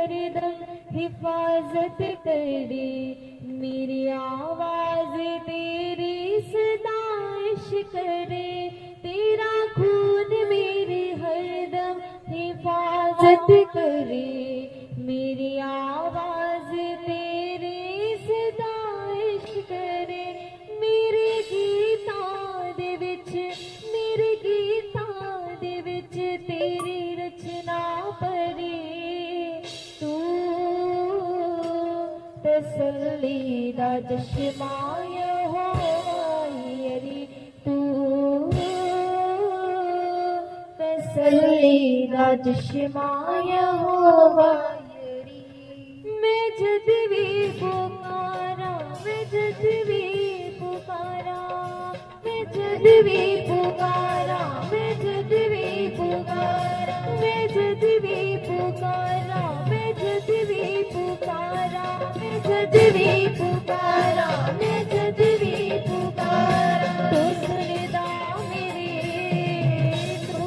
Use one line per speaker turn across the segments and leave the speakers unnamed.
हरदम हिफाजत करे, मेरी आवाज तेरी सदाइश करे, तेरा खून मेरी हरदम हिफाजत करे, मेरी आवाज तेरी सदाइश करे, मेरे गीतां दे विच तेरी रचना पढ़ी, तू तसल्ली दा चश्मा यहोवा, तू तसल्ली दा चश्मा यहोवा। मैं जद भी पुकारा, मैं जद भी पुकारा, मैं जद भी पुकारा, मैं जद भी पुकारा, मैं जद भी पुकारा, मैं जद भी पुकारा, मैं जद भी पुकारा, मैं जद भी पुकारा, तो सुनदा मेरी, तू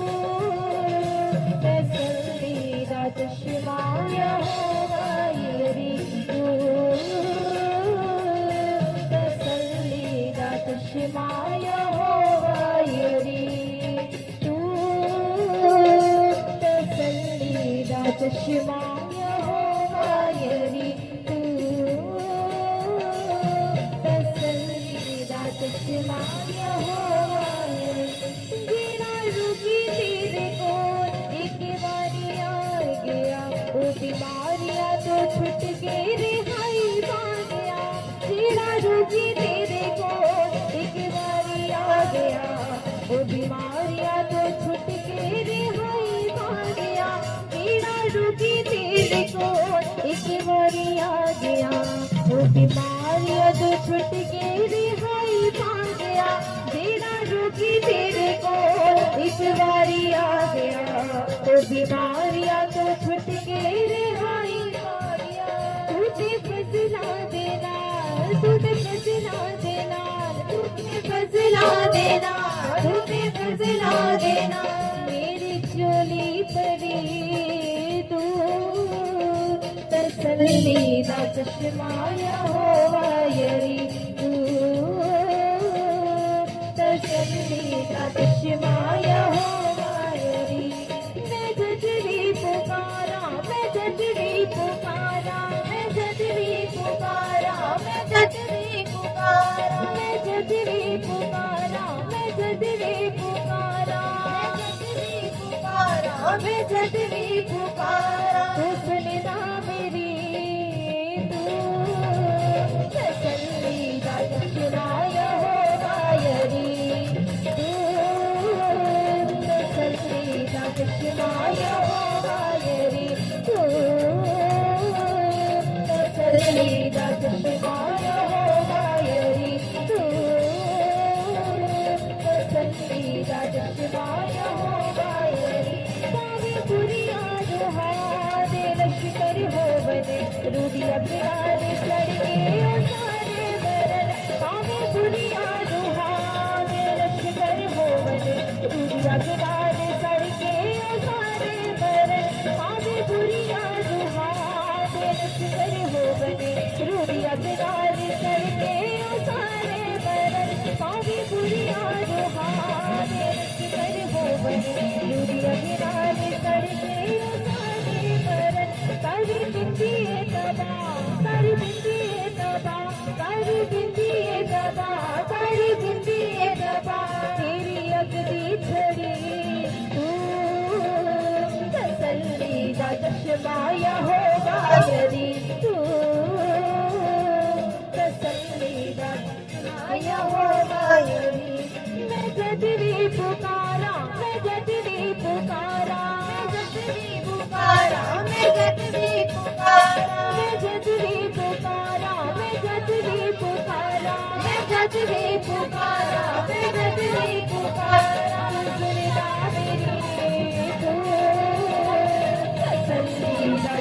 तसल्ली दा चश्मा यहोवा, तू तसल्ली दा चश्मा यहोवा, तू तसल्ली दा चश्मा यहोवा, तू तसल्ली दा चश्मा यहोवा। गिरा रुकी तेरे कोल एक बारी आ गया, वो बीमारियां तो छुट के रिहाई पा गया, गिरा रुकी तेरे कोल एक बारी आ गया, वो बीमारियां तो छुट के रिहाई पा गया, गिरा रुकी तेरे कोल एक बारी आ गया, वो बीमारियां तो छुट के रिहाई पा गया, गिरा रुकी तेरे कोल एक बारी आ गया, वो बीमारियां तो छुट के रिहाई पा गया, तुझे फजला देना, तुझे फजला देना, तुझे फजला देना, तुझे फजला देना, मेरी चोली परी, तू तसल्ली दा चश्मा यहोवा, तू तसल्ली दा चश्मा यहोवा, मैं जद भी पुकारा, मैं जद भी पुकारा, मैं जद भी पुकारा, मैं जद भी पुकारा, मैं जद भी पुकारा, मैं जद भी पुकारा, मैं जद भी पुकारा, तू सुनदा मेरी, तू तसल्ली दा चश्मा यहोवा, तू तसल्ली दा चश्मा यहोवा, तू तसल्ली दा चश्मा यहोवा, तू तसल्ली दा चश्मा यहोवा। पावे बुरिया जोहार लश्कर हो बने, रूदी अबरार चढ़ के ओ सारे बरन, पावे बुरिया जोहार लश्कर हो बने, रूदी अबरार चढ़ के ओ सारे बरन, पावे बुरिया जोहार लश्कर हो बने, रूदी अबरार चढ़ के ओ सारे बरन, पावे बुरिया जोहार लश्कर हो बने, रूदी अबरार चढ़ के ओ सारे बरन, सारी बिंदी तबा, सारी बिंदी तबा, सारी बिंदी तबा, सारी बिंदी तबा, तेरी अगदी छड़ी, तू तसल्ली दा चश्मा यहोवा, तू तसल्ली दा चश्मा यहोवा, मैं जद भी पुकारा, मैं जद भी पुकारा, मैं जद भी पुकारा, मैं जद भी पुकारा, मैं जद भी पुकारा, मैं जद भी पुकारा, मैं जद भी पुकारा, मैं जद भी पुकारा, सुनदा मेरी, तू तसल्ली दा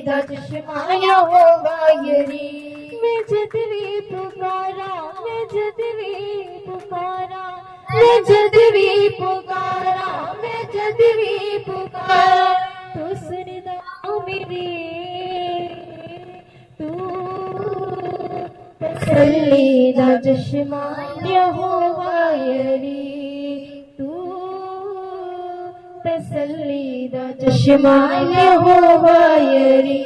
दा चश्मा यहोवा यरी। मैं जद भी पुकारा, मैं जद भी पुकारा, मैं जद भी पुकारा, मैं जद भी पुकारा, तो सुनदा मेरी तू। तसल्ली दा चश्मा यहोवा यरी तू, तसल्ली दा चश्मा यहोवा यरी।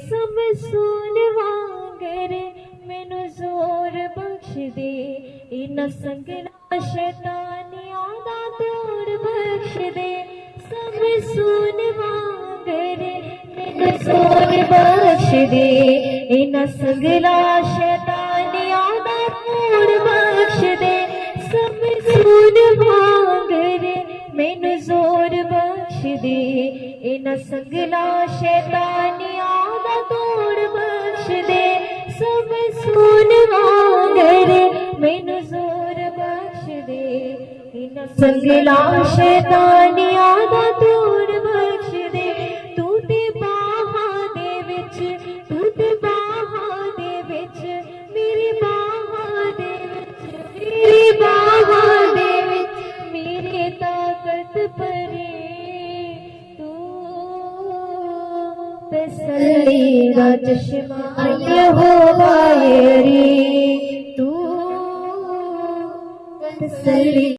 सब सुन वांगरे मैनू जोर बख्श दे, इन्ना संगला शैतानियां दा तोड़ बख्श दे। सब सुन वांगरे मैनू जोर बख्श दे, इन्ना संगला शैतानियां दा तोड़ बख्श दे। सब सुन वांगरे मैनू जोर बख्श दे, इन्ना संगला शैतानियां दा तोड़ बख्श दे। सब सुन वांगरे मैनू जोर बख्श दे, इन्ना संगला शैतानियां दा तोड़ बख्श दे। तू ते बाहां दे विच, तू ते बाहां दे विच, मेरी बाहां दे विच, मेरी बाहां दे विच, मेरी ताकत भरे तू। तसल्ली दा चश्मा यहोवा यरी तू, तसल्ली